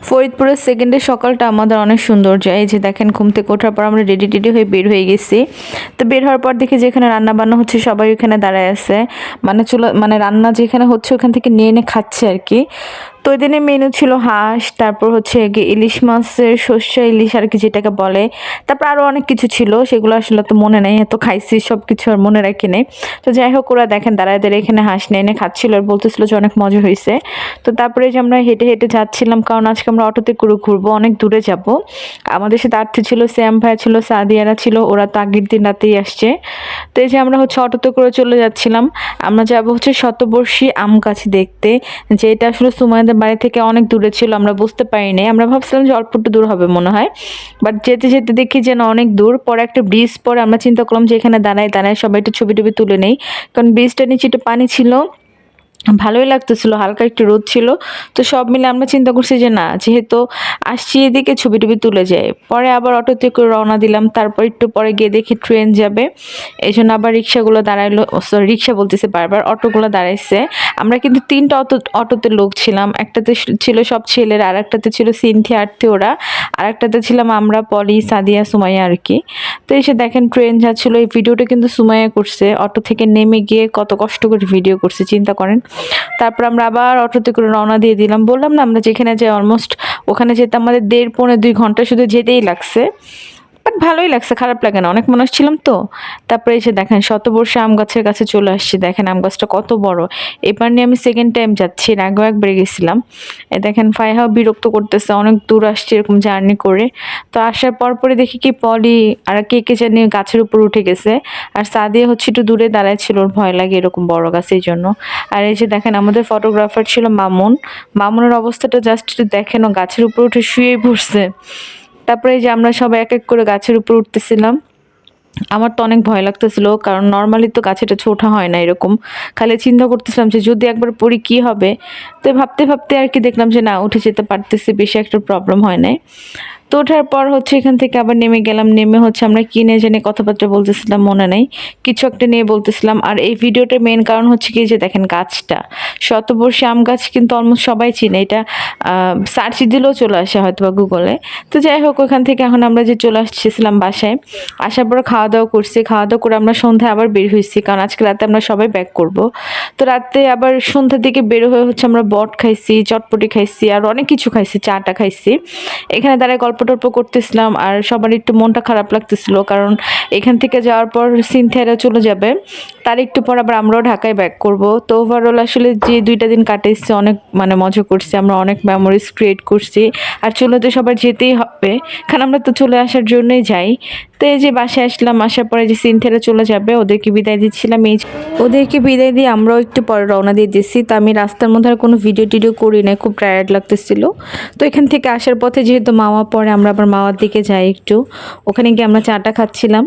ফরিদপুরের সেকেন্ডের সকালটা আমাদের অনেক সুন্দর যায়। এই যে দেখেন ঘুম থেকে ওঠার পর আমরা রেডি টেডি হয়ে বের হয়ে গেছি। তো বের হওয়ার পর দেখি যেখানে রান্না বান্না হচ্ছে সবাই ওখানে দাঁড়ায় আছে, মানে চুলা মানে রান্না যেখানে হচ্ছে ওখান থেকে নিয়ে এনে খাচ্ছে আর কি। তো ওই দিনের মেনু ছিল হাঁস, তারপর হচ্ছে গিয়ে ইলিশ মাছের সর্ষে ইলিশ আর কি যেটাকে বলে, তারপর আরও অনেক কিছু ছিল, সেগুলো আসলে তো মনে নেই, এত খাইছি সব কিছু আর মনে রাখি নেই। তো যাই হোক ওরা দেখেন দাঁড়ায় দাঁড়িয়ে এখানে হাঁস নিয়ে এনে খাচ্ছিল আর বলতেছিল যে অনেক মজা হয়েছে। তো তারপরে যে আমরা হেঁটে হেঁটে যাচ্ছিলাম, কারণ আজকে আমরা অটোতে করে ঘুরবো, অনেক দূরে যাব। আমাদের সাথে আর্থি ছিল, শ্যাম ভাইয়া ছিল, সাদিয়ারা ছিল, ওরা তো আগের দিন রাতেই আসছে। তো এই যে আমরা হচ্ছে অটোতে করে চলে যাচ্ছিলাম। আমরা যাবো হচ্ছে শতবর্ষী আম গাছ দেখতে, যেটা আসলে সুমাইয়াদের বাড়ি থেকে অনেক দূরে ছিল, আমরা বুঝতে পারিনি, আমরা ভাবছিলাম যে অল্প একটু দূর হবে মনে হয়, বাট যেতে যেতে দেখি যেন অনেক দূর। পরে একটা ব্রিজ পরে আমরা চিন্তা করলাম যে এখানে দাঁড়ায় দাঁড়ায় সবাই একটু ছবি টবি তুলে নেই, কারণ ব্রিজটার নিচে একটু পানি ছিল, ভালোই লাগতেছিল, হালকা একটু রোদ ছিল। তো সব মিলে আমরা চিন্তা করছি যে না, যেহেতু আসছি এদিকে ছবি টবি তুলে যায়। পরে আবার অটোতে করে রওনা দিলাম, তারপর একটু পরে গিয়ে দেখি ট্রেন যাবে, এই জন্য আবার রিক্সাগুলো দাঁড়াইলো, সরি রিক্সা বলতেছে বারবার, অটোগুলো দাঁড়াইছে। আমরা কিন্তু তিনটা অটোতে লোক ছিলাম, একটাতে ছিল সব ছেলেরা, আর একটাতে ছিল সিনথিয়া আর্থি ওরা, আর একটাতে ছিলাম আমরা পলি সাদিয়া সুমাইয়া আর কি। তো এসে দেখেন ট্রেন যাচ্ছিলো, এই ভিডিওটা কিন্তু সুমাইয়া করছে, অটো থেকে নেমে গিয়ে কত কষ্ট করে ভিডিও করছে চিন্তা করেন। তারপর আমরা আবার অটোতে করে রওনা দিয়ে দিলাম, বললাম না আমরা যেখানে যাই অলমোস্ট ওখানে যেতে আমাদের 1.5-2 ঘন্টা শুধু যেতেই লাগছে, বাট ভালোই লাগছে, খারাপ লাগে না, অনেক মানুষ ছিলাম তো। তারপরে এসে দেখেন শতবর্ষী আম গাছের কাছে চলে আসছি, দেখেন আম গাছটা কত বড়। এবার নিয়ে আমি সেকেন্ড টাইম যাচ্ছি, এর আগেও একবার গেছিলাম। এ দেখেন ফাইহাও বিরক্ত করতেছে, অনেক দূর আসছে এরকম জার্নি করে। তো আসার পরে দেখি কি পলি আর কে জানি গাছের উপর উঠে গেছে, আর সাদিয়া হচ্ছে একটু দূরে দাঁড়ায় ছিল, ওর ভয় লাগে এরকম বড় গাছ এই জন্য। আর এই যে দেখেন আমাদের ফটোগ্রাফার ছিল মামুন, মামুনের অবস্থাটা জাস্ট একটু দেখেন, ও গাছের উপর উঠে শুয়ে পড়ছে। তারপরে এই যে আমরা সবাই এক এক করে গাছের উপর উঠতেছিলাম। আমার তো অনেক ভয় লাগতেছিল, কারণ নর্মালি তো গাছে এটা ওঠা হয় না এরকম, খালি চিন্তা করতেছিলাম যে যদি একবার পড়ি কি হবে। তো ভাবতে ভাবতে আর কি দেখলাম যে না, উঠে যেতে পারতেছি, বেশি একটা প্রবলেম হয় নাই। তো ওঠার পর হচ্ছে এখান থেকে আবার নেমে গেলাম, নেমে হচ্ছে আমরা কিনে জেনে কথাবার্তা বলতেছিলাম, মনে নাই কিছু একটা নিয়ে বলতেছিলাম। আর এই ভিডিওটার মেন কারণ হচ্ছে কি যে দেখেন গাছটা শতবর্ষী আম গাছ, কিন্তু অলমোস্ট সবাই চিনে এটা, সার্চ দিলেও চলে আসে হয়তো বা গুগলে। তো যাই হোক ওখান থেকে এখন আমরা যে চলে আসছিলাম বাসায়, আসার পর খাওয়া দাওয়া করছি, খাওয়া দাওয়া করে আমরা সন্ধ্যায় আবার বের হয়েছি, কারণ আজকে রাতে আমরা সবাই ব্যাক করব। তো রাতে আবার সন্ধ্যার দিকে বের হয়ে হচ্ছে আমরা বট খাইছি, চটপটি খাইছি, আর অনেক কিছু খাইছি, চাটা খাইছি। এখানে দাঁড়ায় গল্প টল্প করতেছিলাম, আর সবার একটু মনটা খারাপ লাগতেছিল, কারণ এখান থেকে যাওয়ার পর সিনথিয়ারা চলে যাবে, তার একটু পর আবার আমরাও ঢাকায় ব্যাক করব। তো ওভারঅল আসলে যে 2টা দিন কাটাইছি অনেক মানে মজা করছি, আমরা অনেক মেমোরিজ ক্রিয়েট করছি। আর চলে তো সবার যেতেই হবে, কারণ আমরা তো চলে আসার জন্যই যাই। তো এই যে বাসায় আসলাম, আসার পরে যে সিনথিয়ারা চলে যাবে, ওদেরকে বিদায় দিচ্ছিলাম, এই ওদেরকে বিদায় দিয়ে আমরাও একটু পরে রওনা দিয়ে দিচ্ছি। তো আমি রাস্তার মধ্যে আর কোনো ভিডিও টিডিও করি নাই, খুব টায়ার্ড লাগতেছিল। তো এখান থেকে আসার পথে যেহেতু মাওয়া পড়ে, আমরা আবার মাওয়ার দিকে যাই একটু, ওখানে গিয়ে আমরা চাটা খাচ্ছিলাম।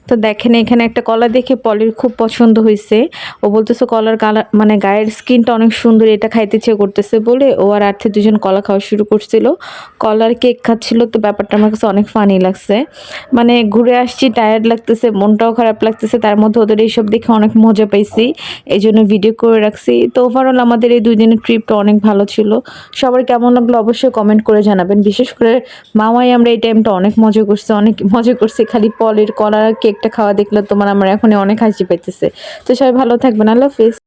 তো দেখেন এখানে একটা কলা দেখে পলির খুব পছন্দ হয়েছে, ও বলতেছে কলার কালার মানে গায়ের স্কিনটা অনেক সুন্দর, এটা খাইতে ইচ্ছে করতেছে বলে ও আর আর্থে দুজন কলা খাওয়া শুরু করছিল, কলার কেক খাচ্ছিল। তো ব্যাপারটা আমার কাছে অনেক ফানি লাগছে, মানে ঘুরে আসছি, টায়ার্ড লাগতেছে, মনটাও খারাপ লাগতেছে, তার মধ্যে ওদের এইসব দেখে অনেক মজা পাইছি, এই জন্য ভিডিও করে রাখছি। তো ওভারঅল আমাদের এই 2 দিনের ট্রিপটা অনেক ভালো ছিল। সবার কেমন লাগলো অবশ্যই কমেন্ট করে জানাবেন। বিশেষ করে মামাই আমরা এই টাইমটা অনেক মজা করছি, অনেক মজা করছি, খালি পলের কলার কেকটা খাওয়া দেখলে তোমার আমার এখনই অনেক হাসি পাইতেছে। তো সবাই ভালো থাকবেন, আল্লাহ হাফেজ।